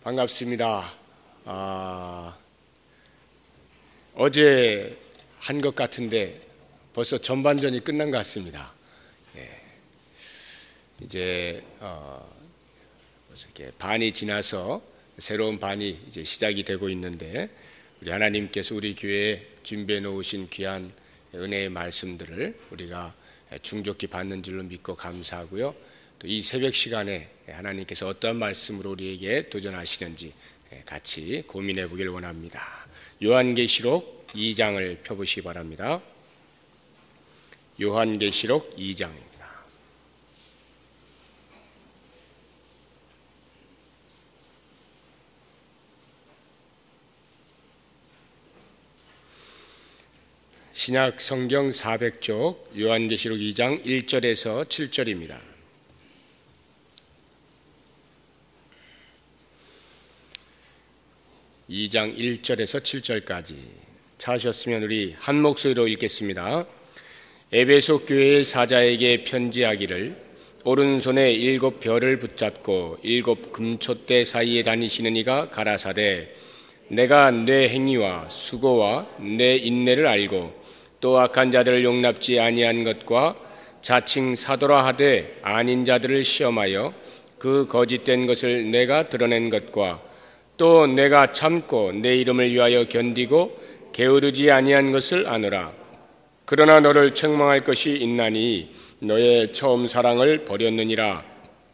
반갑습니다. 어제 한 것 같은데 벌써 전반전이 끝난 것 같습니다. 이제 벌써 이렇게 반이 지나서 새로운 반이 이제 시작이 되고 있는데, 우리 하나님께서 우리 교회에 준비해 놓으신 귀한 은혜의 말씀들을 우리가 충족히 받는 줄로 믿고 감사하고요. 또 이 새벽 시간에 하나님께서 어떠한 말씀으로 우리에게 도전하시는지 같이 고민해 보길 원합니다. 요한계시록 2장을 펴보시기 바랍니다. 요한계시록 2장입니다. 신약 성경 400쪽 요한계시록 2장 1절에서 7절입니다. (2장 1절에서 7절까지) 찾으셨으면 우리 한 목소리로 읽겠습니다. 에베소 교회의 사자에게 편지하기를, 오른손에 7 별을 붙잡고 7 금촛대 사이에 다니시는 이가 가라사대, 내가 내 행위와 수고와 내 인내를 알고 또 악한 자들을 용납지 아니한 것과 자칭 사도라 하되 아닌 자들을 시험하여 그 거짓된 것을 내가 드러낸 것과 또 내가 참고 내 이름을 위하여 견디고 게으르지 아니한 것을 아노라. 그러나 너를 책망할 것이 있나니 너의 처음 사랑을 버렸느니라.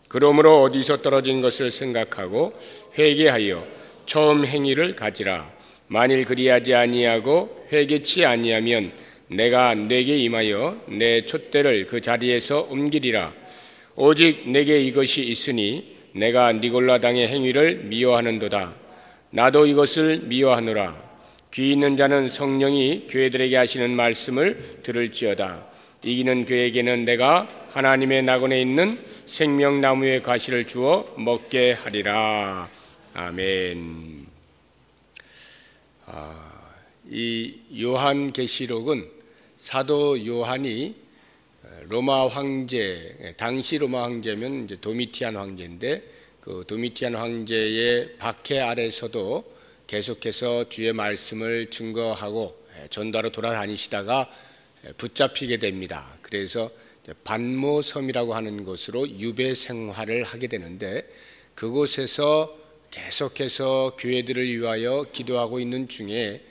그러므로 어디서 떨어진 것을 생각하고 회개하여 처음 행위를 가지라. 만일 그리하지 아니하고 회개치 아니하면 내가 내게 임하여 내 촛대를 그 자리에서 옮기리라. 오직 내게 이것이 있으니 내가 니골라 당의 행위를 미워하는도다. 나도 이것을 미워하노라. 귀 있는 자는 성령이 교회들에게 하시는 말씀을 들을지어다. 이기는 그에게는 내가 하나님의 낙원에 있는 생명나무의 과실을 주어 먹게 하리라. 아멘. 이 요한계시록은 사도 요한이 로마 황제, 당시 로마 황제면 이제 도미티안 황제인데, 그 도미티안 황제의 박해 아래서도 계속해서 주의 말씀을 증거하고 전도하러 돌아다니시다가 붙잡히게 됩니다. 그래서 반모섬이라고 하는 곳으로 유배 생활을 하게 되는데, 그곳에서 계속해서 교회들을 위하여 기도하고 있는 중에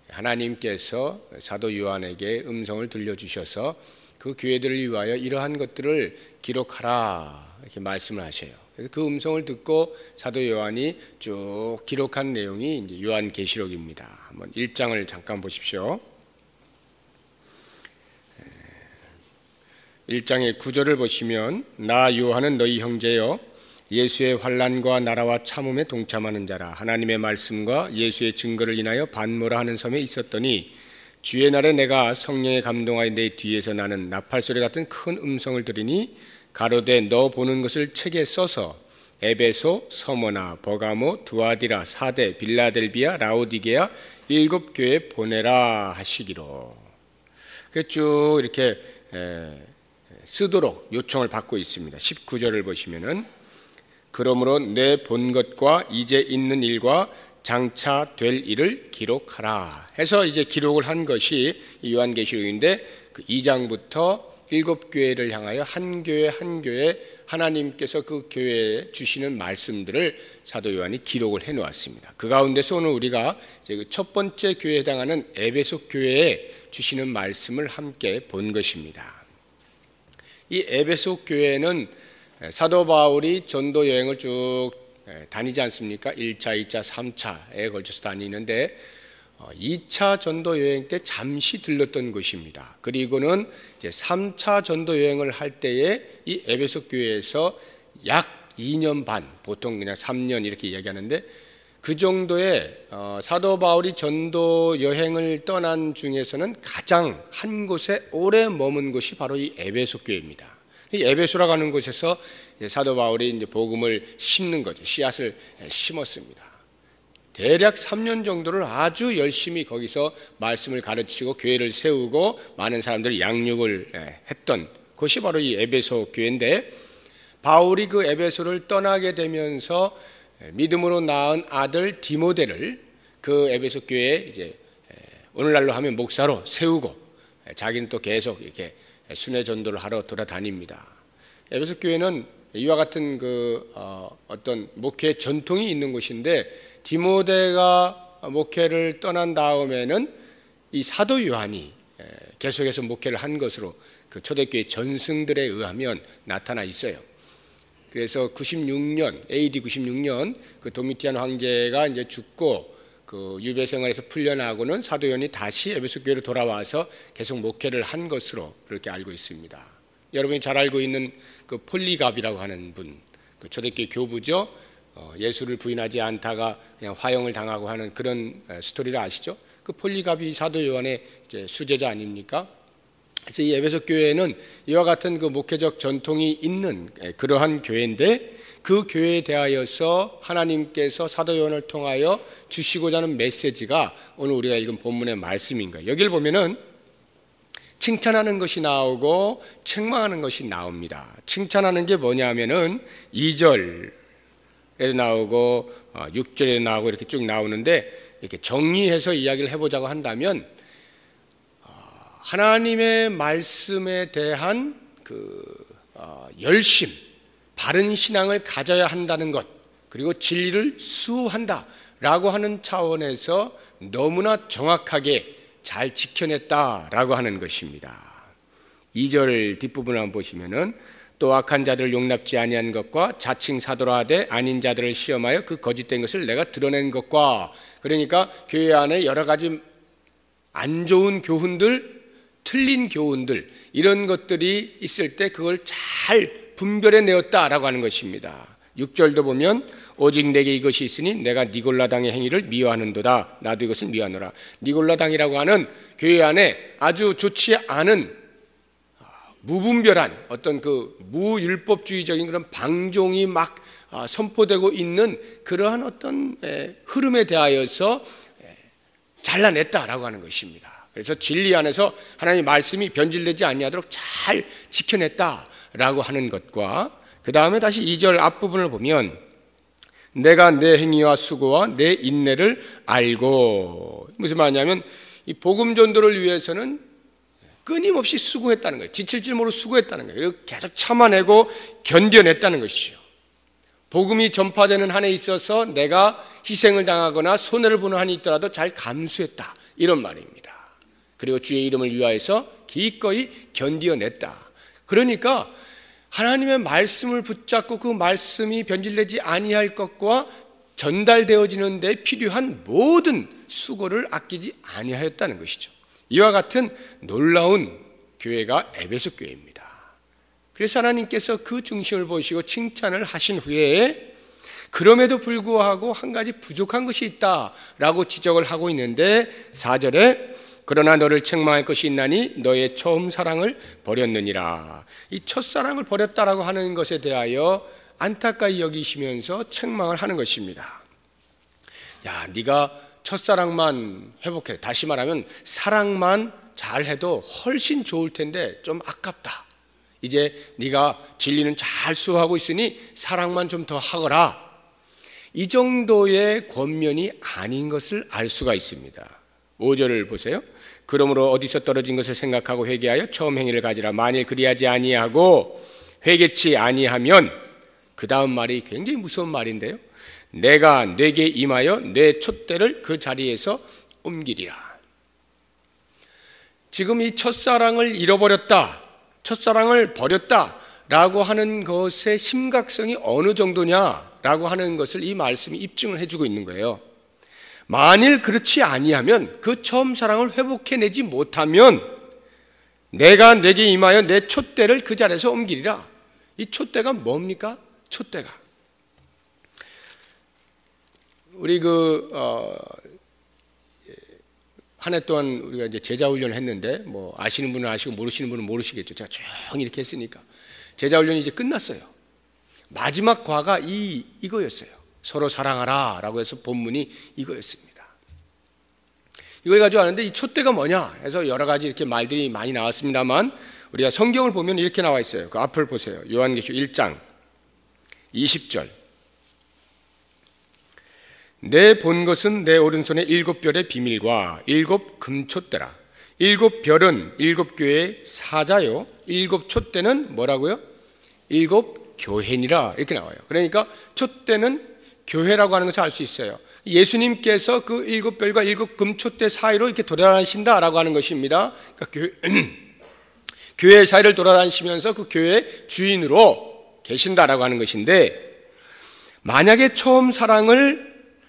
하나님께서 사도 요한에게 음성을 들려주셔서 그 교회들을 위하여 이러한 것들을 기록하라 이렇게 말씀을 하셔요. 그래서 그 음성을 듣고 사도 요한이 쭉 기록한 내용이 이제 요한계시록입니다. 한번 1장을 잠깐 보십시오. 1장의 9절을 보시면, 나 요한은 너희 형제여 예수의 환난과 나라와 참음에 동참하는 자라. 하나님의 말씀과 예수의 증거를 인하여 반모라 하는 섬에 있었더니 주의 날에 내가 성령에 감동하여 내 뒤에서 나는 나팔소리 같은 큰 음성을 들으니 가로되 너 보는 것을 책에 써서 에베소, 서머나, 버가모, 두아디라, 사데, 빌라델비아, 라오디게아 7 교회에 보내라 하시기로. 쭉 이렇게 쓰도록 요청을 받고 있습니다. 19절을 보시면은, 그러므로 내 본 것과 이제 있는 일과 장차 될 일을 기록하라 해서 이제 기록을 한 것이 요한계시록인데, 그 2장부터 7 교회를 향하여 한 교회 한 교회 하나님께서 그 교회에 주시는 말씀들을 사도 요한이 기록을 해 놓았습니다. 그 가운데서 오늘 우리가 이제 그 첫 번째 교회에 해당하는 에베소 교회에 주시는 말씀을 함께 본 것입니다. 이 에베소 교회는 사도 바울이 전도 여행을 쭉 다니지 않습니까? 1차, 2차, 3차에 걸쳐서 다니는데 2차 전도 여행 때 잠시 들렀던 곳입니다. 그리고는 이제 3차 전도 여행을 할 때에 이 에베소 교회에서 약 2년 반, 보통 그냥 3년 이렇게 이야기하는데, 그 정도의 사도 바울이 전도 여행을 떠난 중에서는 가장 한 곳에 오래 머문 곳이 바로 이 에베소 교회입니다. 이 에베소라고 하는 곳에서 사도 바울이 이제 복음을 심는 거죠. 씨앗을 심었습니다. 대략 3년 정도를 아주 열심히 거기서 말씀을 가르치고 교회를 세우고 많은 사람들 양육을 했던 곳이 바로 이 에베소 교회인데, 바울이 그 에베소를 떠나게 되면서 믿음으로 낳은 아들 디모데를 그 에베소 교회에 이제 오늘날로 하면 목사로 세우고 자기는 또 계속 이렇게 순회 전도를 하러 돌아다닙니다. 에베소 교회는 이와 같은 어떤 목회 전통이 있는 곳인데, 디모데가 목회를 떠난 다음에는 이 사도 요한이 계속해서 목회를 한 것으로 그 초대교회 전승들에 의하면 나타나 있어요. 그래서 96년, AD 96년 그 도미티안 황제가 이제 죽고 그 유배 생활에서 풀려나고는 사도 요한이 다시 에베소 교회로 돌아와서 계속 목회를 한 것으로 그렇게 알고 있습니다. 여러분이 잘 알고 있는 그 폴리갑이라고 하는 분, 그 초대교회 교부죠. 예수를 부인하지 않다가 그냥 화형을 당하고 하는 그런 스토리를 아시죠? 그 폴리갑이 사도 요한의 이제 수제자 아닙니까? 그래서 이 에베소 교회는 이와 같은 그 목회적 전통이 있는 그러한 교회인데, 그 교회에 대하여서 하나님께서 사도 요한을 통하여 주시고자 하는 메시지가 오늘 우리가 읽은 본문의 말씀인 거예요. 여기를 보면은 칭찬하는 것이 나오고 책망하는 것이 나옵니다. 칭찬하는 게 뭐냐면은 2절에도 나오고 6절에도 나오고 이렇게 쭉 나오는데, 이렇게 정리해서 이야기를 해보자고 한다면 하나님의 말씀에 대한 열심, 바른 신앙을 가져야 한다는 것, 그리고 진리를 수호한다라고 하는 차원에서 너무나 정확하게 잘 지켜냈다라고 하는 것입니다. 2절 뒷부분을 한번 보시면은 또 악한 자들을 용납지 아니한 것과 자칭 사도라 하되 아닌 자들을 시험하여 그 거짓된 것을 내가 드러낸 것과, 그러니까 교회 안에 여러 가지 안 좋은 교훈들, 틀린 교훈들, 이런 것들이 있을 때 그걸 잘 분별해 내었다라고 하는 것입니다. 6절도 보면 오직 내게 이것이 있으니 내가 니골라당의 행위를 미워하는도다. 나도 이것을 미워하노라. 니골라당이라고 하는 교회 안에 아주 좋지 않은 무분별한 어떤 그 무율법주의적인 그런 방종이 막 선포되고 있는 그러한 어떤 흐름에 대하여서 잘라냈다라고 하는 것입니다. 그래서 진리 안에서 하나님의 말씀이 변질되지 아니하도록 잘 지켜냈다라고 하는 것과, 그 다음에 다시 2절 앞부분을 보면 내가 내 행위와 수고와 내 인내를 알고, 무슨 말이냐면 이 복음 전도를 위해서는 끊임없이 수고했다는 거예요. 지칠 줄 모르고 수고했다는 거예요. 그리고 계속 참아내고 견뎌냈다는 것이죠. 복음이 전파되는 한에 있어서 내가 희생을 당하거나 손해를 보는 한이 있더라도 잘 감수했다, 이런 말입니다. 그리고 주의 이름을 위하여서 기꺼이 견뎌냈다. 그러니까 하나님의 말씀을 붙잡고 그 말씀이 변질되지 아니할 것과 전달되어지는 데 필요한 모든 수고를 아끼지 아니하였다는 것이죠. 이와 같은 놀라운 교회가 에베소 교회입니다. 그래서 하나님께서 그 중심을 보시고 칭찬을 하신 후에 그럼에도 불구하고 한 가지 부족한 것이 있다라고 지적을 하고 있는데, 4절에 그러나 너를 책망할 것이 있나니 너의 처음 사랑을 버렸느니라. 이 첫사랑을 버렸다라고 하는 것에 대하여 안타까이 여기시면서 책망을 하는 것입니다. 야, 네가 첫사랑만 회복해, 다시 말하면 사랑만 잘해도 훨씬 좋을 텐데 좀 아깝다. 이제 네가 진리는 잘 수호하고 있으니 사랑만 좀 더 하거라. 이 정도의 권면이 아닌 것을 알 수가 있습니다. 5절을 보세요. 그러므로 어디서 떨어진 것을 생각하고 회개하여 처음 행위를 가지라. 만일 그리하지 아니하고 회개치 아니하면, 그 다음 말이 굉장히 무서운 말인데요. 내가 내게 임하여 내 촛대를 그 자리에서 옮기리라. 지금 이 첫사랑을 잃어버렸다, 첫사랑을 버렸다라고 하는 것의 심각성이 어느 정도냐라고 하는 것을 이 말씀이 입증을 해주고 있는 거예요. 만일 그렇지 아니하면, 그 처음 사랑을 회복해내지 못하면 내가 내게 임하여 내 촛대를 그 자리에서 옮기리라. 이 촛대가 뭡니까? 촛대가 우리 한 해 동안 우리가 이제 제자 훈련을 했는데, 뭐 아시는 분은 아시고 모르시는 분은 모르시겠죠. 제가 조용히 이렇게 했으니까. 제자 훈련이 이제 끝났어요. 마지막 과가 이거였어요. 서로 사랑하라 라고 해서 본문이 이거였습니다. 이걸 가지고 하는데 이 촛대가 뭐냐 해서 여러 가지 이렇게 말들이 많이 나왔습니다만, 우리가 성경을 보면 이렇게 나와 있어요. 그 앞을 보세요. 요한계시록 1장 20절. 내 본 것은 내 오른손의 7별의 비밀과 7금촛대라. 7별은 7교회의 사자요, 7촛대는 뭐라고요? 7교회니라 이렇게 나와요. 그러니까 촛대는 교회라고 하는 것을 알 수 있어요. 예수님께서 그 7별과 7금촛대 사이로 이렇게 돌아다니신다라고 하는 것입니다. 그러니까 교회 사이를 돌아다니시면서 그 교회의 주인으로 계신다라고 하는 것인데, 만약에 처음 사랑을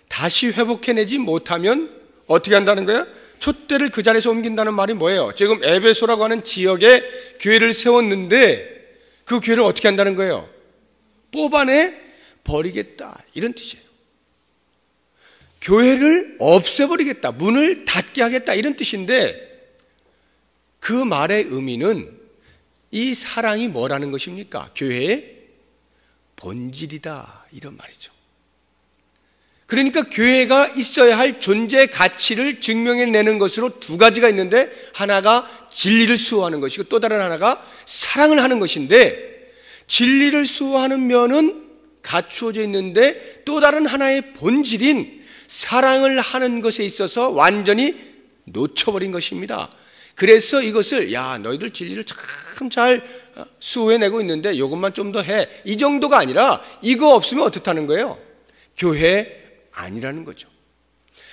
다시 회복해내지 못하면 어떻게 한다는 거야? 촛대를 그 자리에서 옮긴다는 말이 뭐예요? 지금 에베소라고 하는 지역에 교회를 세웠는데 그 교회를 어떻게 한다는 거예요? 뽑아내 버리겠다, 이런 뜻이에요. 교회를 없애버리겠다, 문을 닫게 하겠다, 이런 뜻인데, 그 말의 의미는 이 사랑이 뭐라는 것입니까? 교회의 본질이다, 이런 말이죠. 그러니까 교회가 있어야 할 존재 가치를 증명해내는 것으로 두 가지가 있는데, 하나가 진리를 수호하는 것이고 또 다른 하나가 사랑을 하는 것인데, 진리를 수호하는 면은 갖추어져 있는데 또 다른 하나의 본질인 사랑을 하는 것에 있어서 완전히 놓쳐버린 것입니다. 그래서 이것을, 야, 너희들 진리를 참 잘 수호해내고 있는데 이것만 좀 더 해, 이 정도가 아니라 이거 없으면 어떻다는 거예요? 교회 아니라는 거죠.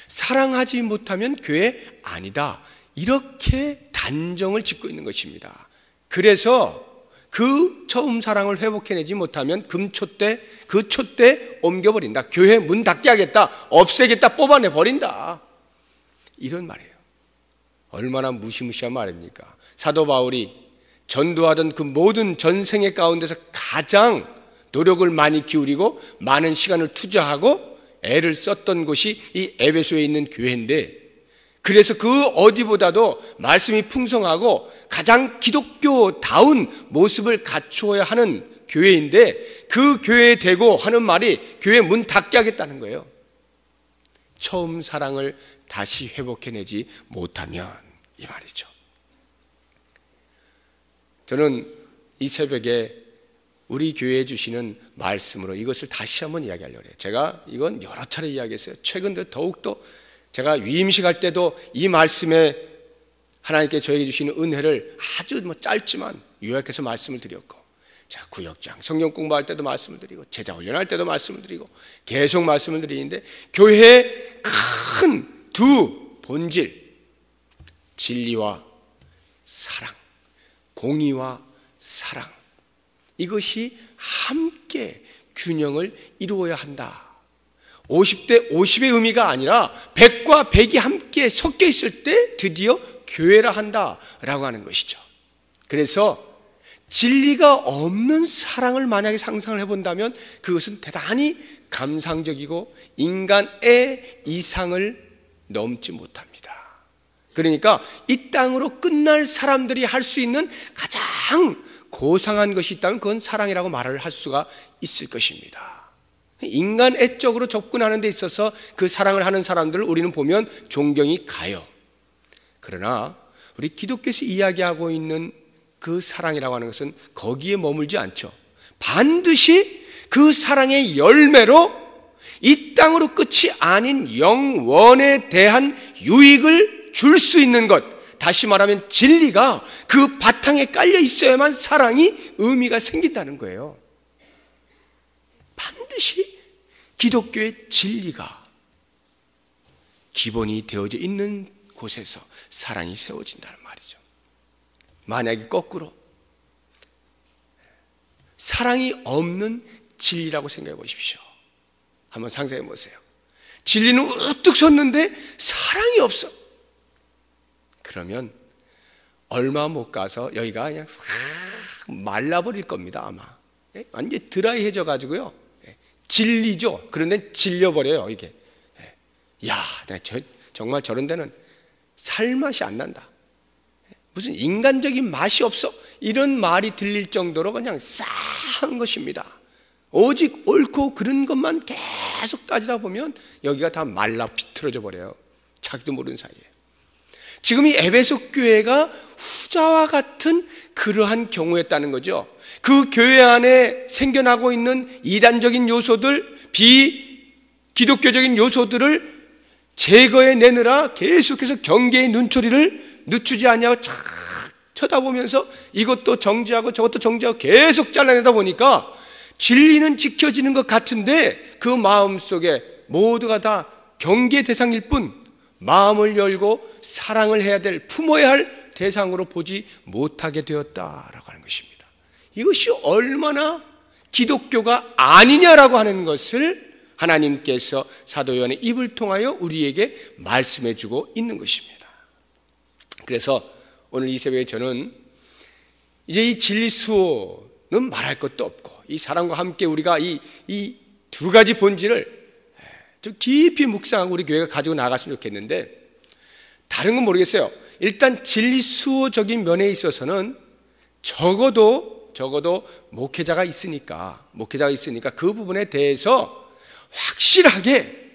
사랑하지 못하면 교회 아니다, 이렇게 단정을 짓고 있는 것입니다. 그래서 그 처음 사랑을 회복해내지 못하면 금촛대, 그 촛대 옮겨버린다, 교회 문 닫게 하겠다, 없애겠다, 뽑아내버린다, 이런 말이에요. 얼마나 무시무시한 말입니까? 사도 바울이 전도하던 그 모든 전생의 가운데서 가장 노력을 많이 기울이고 많은 시간을 투자하고 애를 썼던 곳이 이 에베소에 있는 교회인데, 그래서 그 어디보다도 말씀이 풍성하고 가장 기독교다운 모습을 갖추어야 하는 교회인데, 그 교회에 대고 하는 말이 교회 문 닫게 하겠다는 거예요. 처음 사랑을 다시 회복해내지 못하면, 이 말이죠. 저는 이 새벽에 우리 교회에 주시는 말씀으로 이것을 다시 한번 이야기하려고 해요. 제가 이건 여러 차례 이야기했어요. 최근 들어 더욱더 제가 위임식 할 때도 이 말씀에 하나님께 저에게 주시는 은혜를 아주 짧지만 요약해서 말씀을 드렸고, 제가 구역장 성경 공부할 때도 말씀을 드리고, 제자 훈련할 때도 말씀을 드리고, 계속 말씀을 드리는데, 교회의 큰 두 본질, 진리와 사랑, 공의와 사랑, 이것이 함께 균형을 이루어야 한다. 50대 50의 의미가 아니라 100과 100이 함께 섞여 있을 때 드디어 교회라 한다라고 하는 것이죠. 그래서 진리가 없는 사랑을 만약에 상상을 해본다면 그것은 대단히 감상적이고 인간의 이상을 넘지 못합니다. 그러니까 이 땅으로 끝날 사람들이 할 수 있는 가장 고상한 것이 있다면 그건 사랑이라고 말을 할 수가 있을 것입니다. 인간애적으로 접근하는 데 있어서 그 사랑을 하는 사람들을 우리는 보면 존경이 가요. 그러나 우리 기독교에서 이야기하고 있는 그 사랑이라고 하는 것은 거기에 머물지 않죠. 반드시 그 사랑의 열매로 이 땅으로 끝이 아닌 영원에 대한 유익을 줄 수 있는 것, 다시 말하면 진리가 그 바탕에 깔려 있어야만 사랑이 의미가 생긴다는 거예요. 반드시 기독교의 진리가 기본이 되어져 있는 곳에서 사랑이 세워진다는 말이죠. 만약에 거꾸로 사랑이 없는 진리라고 생각해 보십시오. 한번 상상해 보세요. 진리는 우뚝 섰는데 사랑이 없어. 그러면 얼마 못 가서 여기가 그냥 싹 말라버릴 겁니다, 아마. 완전히 드라이해져 가지고요. 질리죠. 그런데 질려버려요, 이게. 야, 정말 저런 데는 살맛이 안 난다. 무슨 인간적인 맛이 없어. 이런 말이 들릴 정도로 그냥 싸한 것입니다. 오직 옳고 그른 것만 계속 따지다 보면 여기가 다 말라 비틀어져 버려요. 자기도 모르는 사이에. 지금 이 에베소 교회가 후자와 같은 그러한 경우였다는 거죠. 그 교회 안에 생겨나고 있는 이단적인 요소들, 기독교적인 요소들을 제거해 내느라 계속해서 경계의 눈초리를 늦추지 아니하고 쫙 쳐다보면서 이것도 정지하고 저것도 정지하고 계속 잘라내다 보니까 진리는 지켜지는 것 같은데 그 마음속에 모두가 다 경계 대상일 뿐 마음을 열고 사랑을 해야 될, 품어야 할 대상으로 보지 못하게 되었다라고 하는 것입니다. 이것이 얼마나 기독교가 아니냐라고 하는 것을 하나님께서 사도 요한의 입을 통하여 우리에게 말씀해 주고 있는 것입니다. 그래서 오늘 이 새벽에 저는 이제 이 진리 수호는 말할 것도 없고 이 사랑과 함께 우리가 이 두 가지 본질을 좀 깊이 묵상하고 우리 교회가 가지고 나갔으면 좋겠는데, 다른 건 모르겠어요. 일단 진리 수호적인 면에 있어서는 적어도 목회자가 있으니까 그 부분에 대해서 확실하게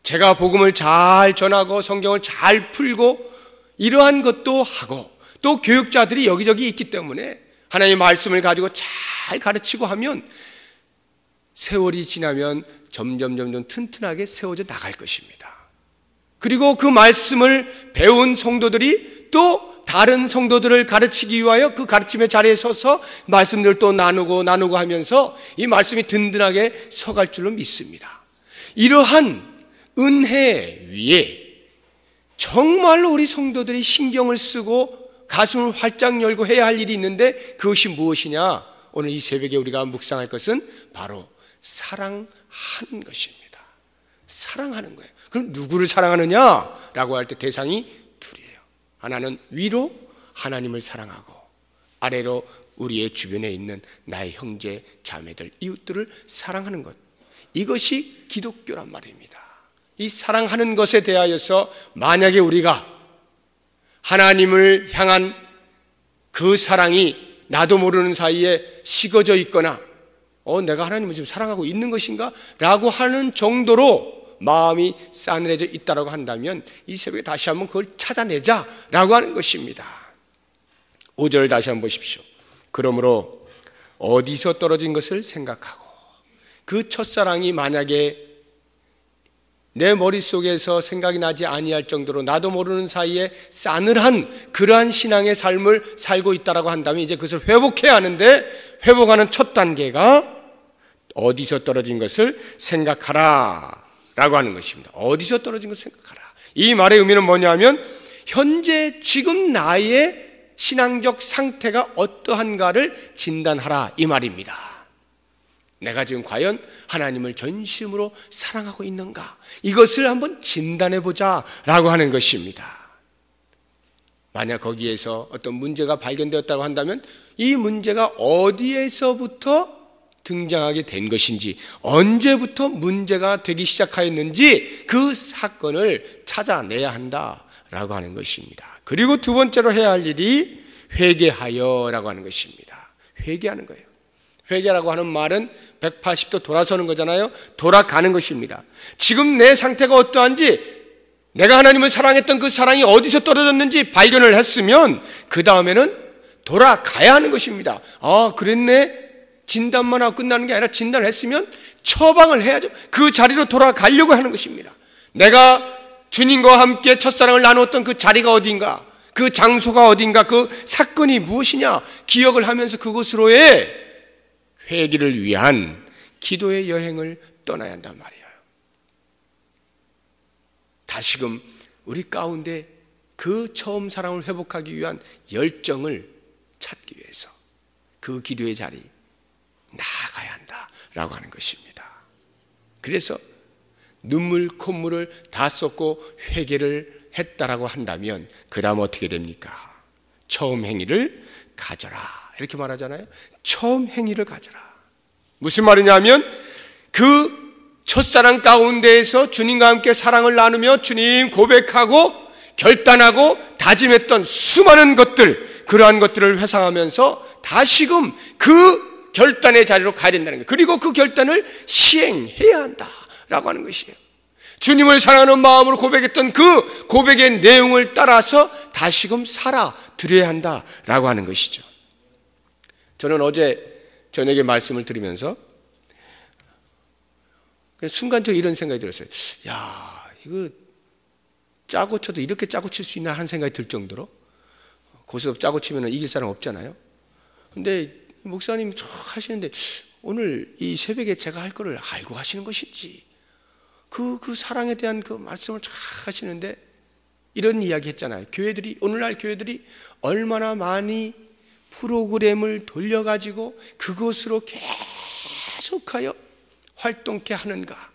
제가 복음을 잘 전하고 성경을 잘 풀고 이러한 것도 하고, 또 교육자들이 여기저기 있기 때문에 하나님의 말씀을 가지고 잘 가르치고 하면 세월이 지나면 점점 튼튼하게 세워져 나갈 것입니다. 그리고 그 말씀을 배운 성도들이 또 다른 성도들을 가르치기 위하여 그 가르침의 자리에 서서 말씀들을 또 나누고 하면서 이 말씀이 든든하게 서갈 줄로 믿습니다. 이러한 은혜 위에 정말로 우리 성도들이 신경을 쓰고 가슴을 활짝 열고 해야 할 일이 있는데, 그것이 무엇이냐? 오늘 이 새벽에 우리가 묵상할 것은 바로 사랑하는 것입니다. 사랑하는 거예요. 그럼 누구를 사랑하느냐라고 할 때 대상이 둘이에요. 하나는 위로 하나님을 사랑하고, 아래로 우리의 주변에 있는 나의 형제, 자매들, 이웃들을 사랑하는 것. 이것이 기독교란 말입니다. 이 사랑하는 것에 대하여서 만약에 우리가 하나님을 향한 그 사랑이 나도 모르는 사이에 식어져 있거나 내가 하나님을 지금 사랑하고 있는 것인가? 라고 하는 정도로 마음이 싸늘해져 있다고 한다면 이 새벽에 다시 한번 그걸 찾아내자라고 하는 것입니다. 5절 다시 한번 보십시오. 그러므로 어디서 떨어진 것을 생각하고, 그 첫사랑이 만약에 내 머릿속에서 생각이 나지 아니할 정도로 나도 모르는 사이에 싸늘한 그러한 신앙의 삶을 살고 있다고 한다면 이제 그것을 회복해야 하는데, 회복하는 첫 단계가 어디서 떨어진 것을 생각하라 라고 하는 것입니다. 어디서 떨어진 것을 생각하라. 이 말의 의미는 뭐냐면 현재 지금 나의 신앙적 상태가 어떠한가를 진단하라 이 말입니다. 내가 지금 과연 하나님을 전심으로 사랑하고 있는가, 이것을 한번 진단해보자 라고 하는 것입니다. 만약 거기에서 어떤 문제가 발견되었다고 한다면 이 문제가 어디에서부터 등장하게 된 것인지, 언제부터 문제가 되기 시작하였는지 그 사건을 찾아내야 한다라고 하는 것입니다. 그리고 두 번째로 해야 할 일이 회개하여라고 하는 것입니다. 회개하는 거예요. 회개라고 하는 말은 180도 돌아서는 거잖아요. 돌아가는 것입니다. 지금 내 상태가 어떠한지, 내가 하나님을 사랑했던 그 사랑이 어디서 떨어졌는지 발견을 했으면 그 다음에는 돌아가야 하는 것입니다. 그랬네. 진단만 하고 끝나는 게 아니라 진단을 했으면 처방을 해야죠. 그 자리로 돌아가려고 하는 것입니다. 내가 주님과 함께 첫사랑을 나누었던 그 자리가 어딘가, 그 장소가 어딘가, 그 사건이 무엇이냐 기억을 하면서 그곳으로의 회개를 위한 기도의 여행을 떠나야 한단 말이에요. 다시금 우리 가운데 그 처음 사랑을 회복하기 위한 열정을 찾기 위해서 그 기도의 자리 나아가야 한다라고 하는 것입니다. 그래서 눈물 콧물을 다 쏟고 회개를 했다라고 한다면 그 다음 어떻게 됩니까? 처음 행위를 가져라 이렇게 말하잖아요. 처음 행위를 가져라. 무슨 말이냐면 그 첫사랑 가운데에서 주님과 함께 사랑을 나누며 주님 고백하고 결단하고 다짐했던 수많은 것들, 그러한 것들을 회상하면서 다시금 그 결단의 자리로 가야 된다는 거예요. 그리고 그 결단을 시행해야 한다라고 하는 것이에요. 주님을 사랑하는 마음으로 고백했던 그 고백의 내용을 따라서 다시금 살아드려야 한다라고 하는 것이죠. 저는 어제 저녁에 말씀을 드리면서 순간적으로 이런 생각이 들었어요. 야, 이거 짜고 쳐도 이렇게 짜고 칠 수 있나 하는 생각이 들 정도로, 고스톱 짜고 치면 이길 사람 없잖아요. 근데 목사님이 하시는데 오늘 이 새벽에 제가 할 거를 알고 하시는 것인지, 그 사랑에 대한 그 말씀을 쫙 하시는데 이런 이야기 했잖아요. 교회들이, 오늘날 교회들이 얼마나 많이 프로그램을 돌려가지고 그것으로 계속하여 활동케 하는가.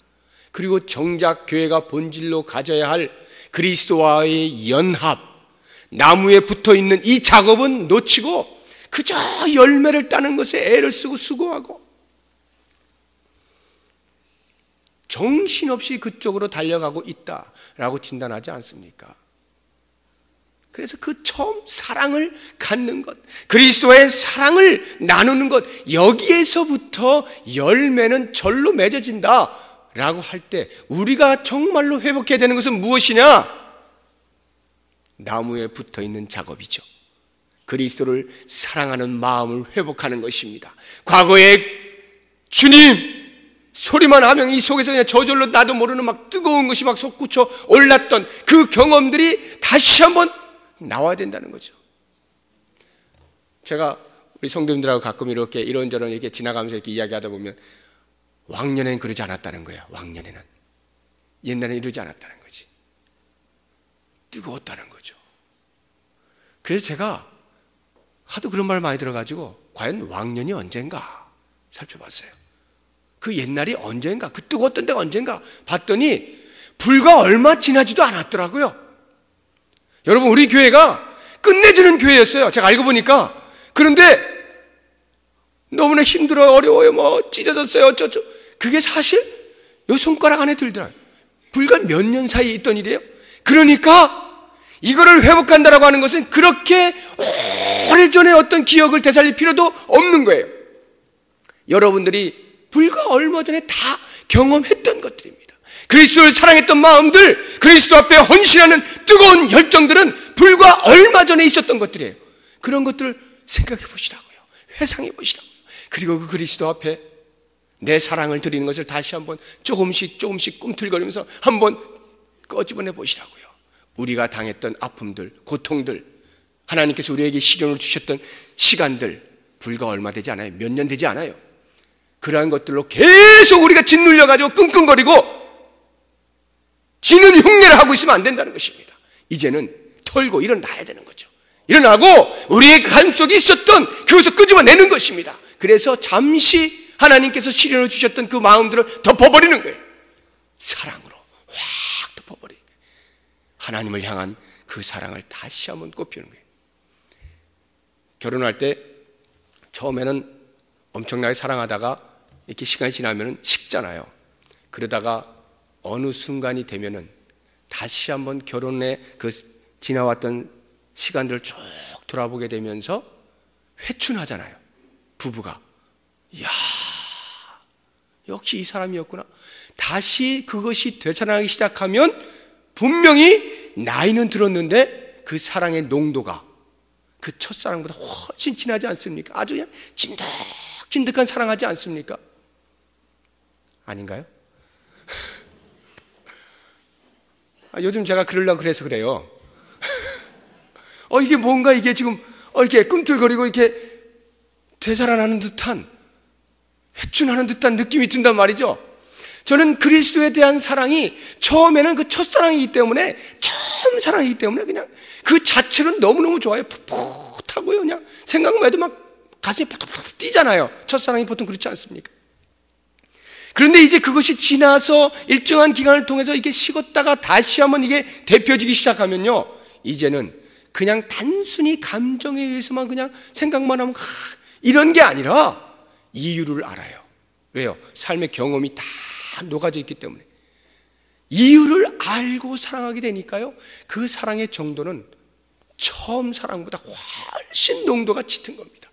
그리고 정작 교회가 본질로 가져야 할 그리스도와의 연합, 나무에 붙어있는 이 작업은 놓치고 그저 열매를 따는 것에 애를 쓰고 수고하고 정신없이 그쪽으로 달려가고 있다라고 진단하지 않습니까? 그래서 그 처음 사랑을 갖는 것, 그리스도의 사랑을 나누는 것, 여기에서부터 열매는 절로 맺어진다 라고 할 때 우리가 정말로 회복해야 되는 것은 무엇이냐? 나무에 붙어있는 작업이죠. 그리스도를 사랑하는 마음을 회복하는 것입니다. 과거에 주님 소리만 하면 이 속에서 그냥 저절로 나도 모르는 막 뜨거운 것이 막 솟구쳐 올랐던 그 경험들이 다시 한번 나와야 된다는 거죠. 제가 우리 성도님들하고 가끔 이렇게 이런저런 이렇게 지나가면서 이렇게 이야기하다 보면 왕년에는 그러지 않았다는 거예요. 왕년에는, 옛날에는 이러지 않았다는 거지. 뜨거웠다는 거죠. 그래서 제가 하도 그런 말 많이 들어가지고 과연 왕년이 언젠가 살펴봤어요. 그 옛날이 언젠가, 그 뜨거웠던 때가 언젠가 봤더니 불과 얼마 지나지도 않았더라고요. 여러분, 우리 교회가 끝내주는 교회였어요. 제가 알고 보니까. 그런데 너무나 힘들어요, 어려워요, 뭐 찢어졌어요, 어쩌죠. 그게 사실 요 손가락 안에 들더라고요. 불과 몇 년 사이에 있던 일이에요. 그러니까 이거를 회복한다라고 하는 것은 그렇게 오래전에 어떤 기억을 되살릴 필요도 없는 거예요. 여러분들이 불과 얼마 전에 다 경험했던 것들입니다. 그리스도를 사랑했던 마음들, 그리스도 앞에 헌신하는 뜨거운 열정들은 불과 얼마 전에 있었던 것들이에요. 그런 것들을 생각해 보시라고요. 회상해 보시라고요. 그리고 그 그리스도 앞에 내 사랑을 드리는 것을 다시 한번 조금씩 꿈틀거리면서 한번 꺼집어내 보시라고요. 우리가 당했던 아픔들, 고통들, 하나님께서 우리에게 시련을 주셨던 시간들 불과 얼마 되지 않아요. 몇 년 되지 않아요. 그러한 것들로 계속 우리가 짓눌려가지고 끙끙거리고 지는 흉내를 하고 있으면 안 된다는 것입니다. 이제는 털고 일어나야 되는 거죠. 일어나고 우리의 가슴속에 있었던 그것을 끄집어내는 것입니다. 그래서 잠시 하나님께서 시련을 주셨던 그 마음들을 덮어버리는 거예요. 사랑으로 확 덮어버리는 거예요. 하나님을 향한 그 사랑을 다시 한번 꽃피우는 거예요. 결혼할 때 처음에는 엄청나게 사랑하다가 이렇게 시간이 지나면 식잖아요. 그러다가 어느 순간이 되면은 다시 한번 결혼에 그 지나왔던 시간들을 쭉 돌아보게 되면서 회춘하잖아요. 부부가. 이야, 역시 이 사람이었구나. 다시 그것이 되살아나기 시작하면 분명히 나이는 들었는데 그 사랑의 농도가 그 첫사랑보다 훨씬 진하지 않습니까? 아주 그냥 진득한 사랑하지 않습니까? 아닌가요? 요즘 제가 그러려고 그래서 그래요. 이게 뭔가 이게 지금 이렇게 꿈틀거리고 이렇게 되살아나는 듯한, 회춘하는 듯한 느낌이 든단 말이죠. 저는 그리스도에 대한 사랑이 처음에는 그 첫사랑이기 때문에, 처음 사랑이기 때문에 그냥 그 자체는 너무너무 좋아요. 풋풋하고요. 그냥 생각만 해도 막 가슴이 팍팍 뛰잖아요. 첫사랑이 보통 그렇지 않습니까? 그런데 이제 그것이 지나서 일정한 기간을 통해서 이게 식었다가 다시 한번 이게 데펴지기 시작하면요, 이제는 그냥 단순히 감정에 의해서만 그냥 생각만 하면 이런 게 아니라 이유를 알아요. 왜요? 삶의 경험이 다 녹아져 있기 때문에. 이유를 알고 사랑하게 되니까요, 그 사랑의 정도는 처음 사랑보다 훨씬 농도가 짙은 겁니다.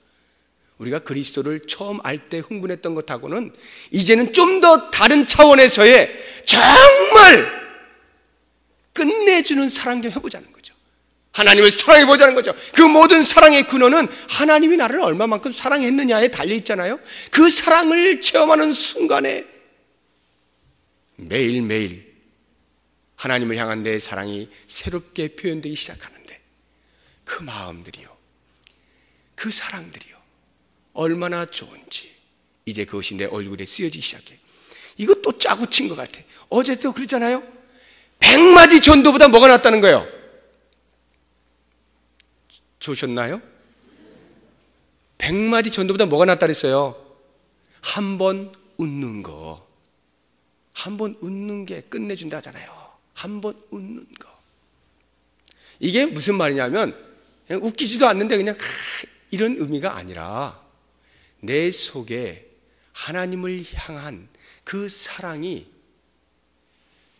우리가 그리스도를 처음 알 때 흥분했던 것하고는 이제는 좀 더 다른 차원에서의 정말 끝내주는 사랑 좀 해보자는 거죠. 하나님을 사랑해보자는 거죠. 그 모든 사랑의 근원은 하나님이 나를 얼마만큼 사랑했느냐에 달려있잖아요. 그 사랑을 체험하는 순간에 매일매일 하나님을 향한 내 사랑이 새롭게 표현되기 시작하는데 그 마음들이요, 그 사랑들이요 얼마나 좋은지 이제 그것이 내 얼굴에 쓰여지기 시작해. 이거 또 짜고 친 것 같아. 어제도 그랬잖아요. 100마디 전도보다 뭐가 낫다는 거예요? 좋으셨나요? 100마디 전도보다 뭐가 낫다 그랬어요? 한 번 웃는 거. 한 번 웃는 게 끝내준다 하잖아요. 한 번 웃는 거. 이게 무슨 말이냐면 그냥 웃기지도 않는데 그냥 이런 의미가 아니라 내 속에 하나님을 향한 그 사랑이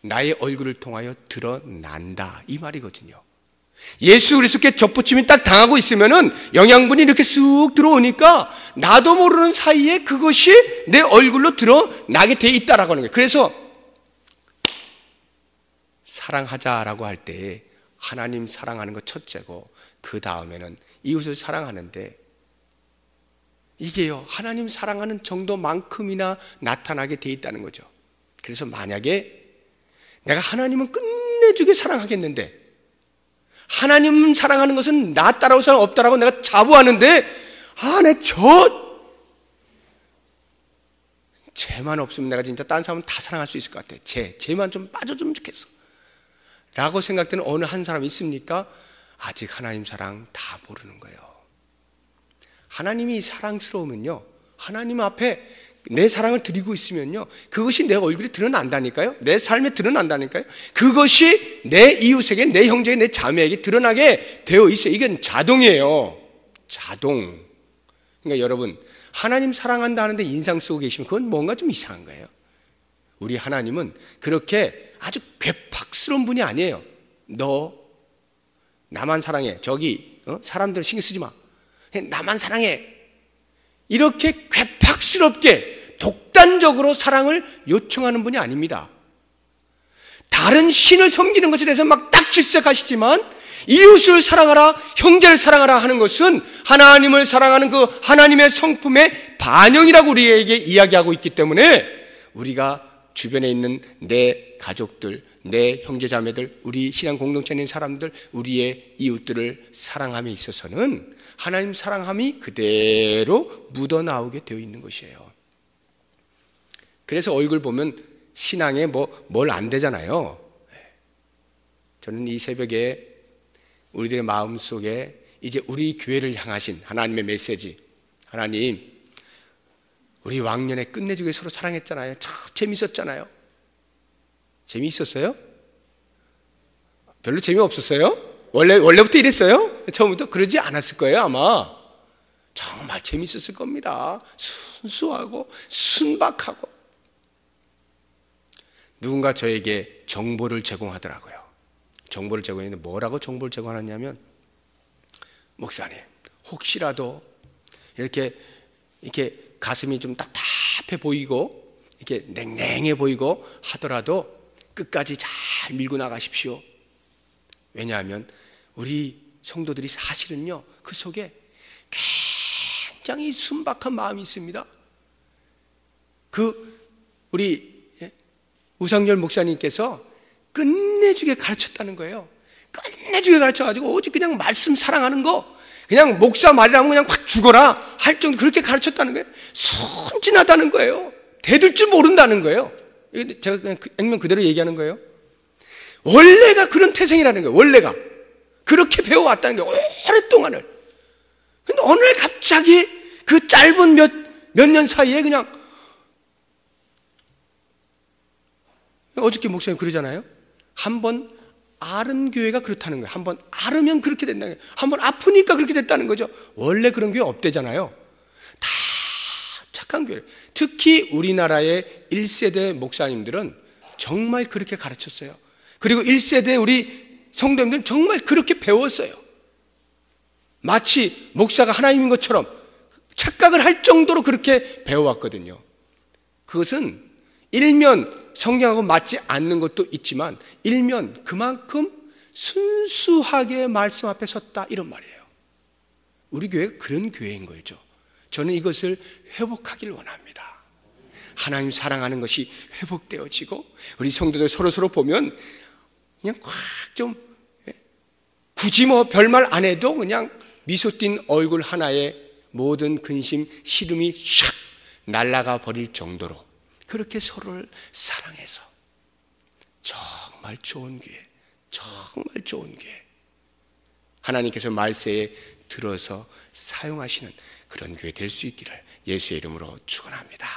나의 얼굴을 통하여 드러난다 이 말이거든요. 예수 그리스도께 접붙임이 딱 당하고 있으면은 영양분이 이렇게 쑥 들어오니까 나도 모르는 사이에 그것이 내 얼굴로 드러나게 돼 있다라고 하는 거예요. 그래서 사랑하자라고 할 때 하나님 사랑하는 거 첫째고 그 다음에는 이웃을 사랑하는데 이게요 하나님 사랑하는 정도만큼이나 나타나게 돼 있다는 거죠. 그래서 만약에 내가 하나님은 끝내주게 사랑하겠는데 하나님 사랑하는 것은 나 따라올 사람 없다라고 내가 자부하는데 쟤만 없으면 내가 진짜 딴 사람은 다 사랑할 수 있을 것 같아. 쟤만 좀 빠져주면 좋겠어 라고 생각되는 어느 한 사람이 있습니까? 아직 하나님 사랑 다 모르는 거예요. 하나님이 사랑스러우면요 하나님 앞에 내 사랑을 드리고 있으면요 그것이 내 얼굴에 드러난다니까요. 내 삶에 드러난다니까요. 그것이 내 이웃에게, 내 형제에게, 내 자매에게 드러나게 되어 있어요. 이건 자동이에요. 자동. 그러니까 여러분 하나님 사랑한다 하는데 인상 쓰고 계시면 그건 뭔가 좀 이상한 거예요. 우리 하나님은 그렇게 아주 괴팍스러운 분이 아니에요. 너 나만 사랑해. 저기 사람들 신경 쓰지 마. 나만 사랑해. 이렇게 괴팍스럽게 독단적으로 사랑을 요청하는 분이 아닙니다. 다른 신을 섬기는 것에 대해서 막 딱 질색하시지만 이웃을 사랑하라, 형제를 사랑하라 하는 것은 하나님을 사랑하는 그 하나님의 성품의 반영이라고 우리에게 이야기하고 있기 때문에 우리가 주변에 있는 내 가족들, 내 형제자매들, 우리 신앙 공동체에 있는 사람들, 우리의 이웃들을 사랑함에 있어서는 하나님 사랑함이 그대로 묻어나오게 되어 있는 것이에요. 그래서 얼굴 보면 신앙에 뭘 안 되잖아요. 저는 이 새벽에 우리들의 마음속에 이제 우리 교회를 향하신 하나님의 메시지, 하나님 우리 왕년에 끝내주게 서로 사랑했잖아요. 참 재밌었잖아요. 재미있었어요? 별로 재미없었어요? 원래부터 이랬어요? 처음부터 그러지 않았을 거예요 아마. 정말 재미있었을 겁니다. 순수하고 순박하고. 누군가 저에게 정보를 제공하더라고요. 정보를 제공했는데 뭐라고 정보를 제공하느냐면 목사님 혹시라도 이렇게 가슴이 좀 답답해 보이고 이렇게 냉랭해 보이고 하더라도 끝까지 잘 밀고 나가십시오. 왜냐하면 우리 성도들이 사실은요 그 속에 굉장히 순박한 마음이 있습니다. 우리 우상열 목사님께서 끝내주게 가르쳤다는 거예요. 끝내주게 가르쳐가지고 오직 그냥 말씀 사랑하는 거, 그냥 목사 말이라면 그냥 확 죽어라 할 정도 그렇게 가르쳤다는 거예요. 순진하다는 거예요. 대들 줄 모른다는 거예요. 제가 그냥 액면 그대로 얘기하는 거예요. 원래가 그런 태생이라는 거예요. 원래가 그렇게 배워왔다는 거예요. 오랫동안을. 근데 어느 날 갑자기 그 짧은 몇 년 사이에 그냥 어저께 목사님 그러잖아요. 한번 앓은 교회가 그렇다는 거예요. 한번 앓으면 그렇게 된다는 거예요. 한번 아프니까 그렇게 됐다는 거죠. 원래 그런 교회 없대잖아요. 다 착한 교회. 특히 우리나라의 1세대 목사님들은 정말 그렇게 가르쳤어요. 그리고 1세대 우리 성도님들은 정말 그렇게 배웠어요. 마치 목사가 하나님인 것처럼 착각을 할 정도로 그렇게 배워왔거든요. 그것은 일면 성경하고 맞지 않는 것도 있지만 일면 그만큼 순수하게 말씀 앞에 섰다 이런 말이에요. 우리 교회가 그런 교회인 거죠. 저는 이것을 회복하길 원합니다. 하나님 사랑하는 것이 회복되어지고, 우리 성도들 서로 보면 그냥 확 좀 굳이 뭐 별말 안 해도 그냥 미소 띈 얼굴 하나에 모든 근심, 시름이 샥 날아가 버릴 정도로 그렇게 서로를 사랑해서 정말 좋은 교회, 정말 좋은 교회, 하나님께서 말세에 들어서 사용하시는 그런 교회 될 수 있기를 예수의 이름으로 축원합니다.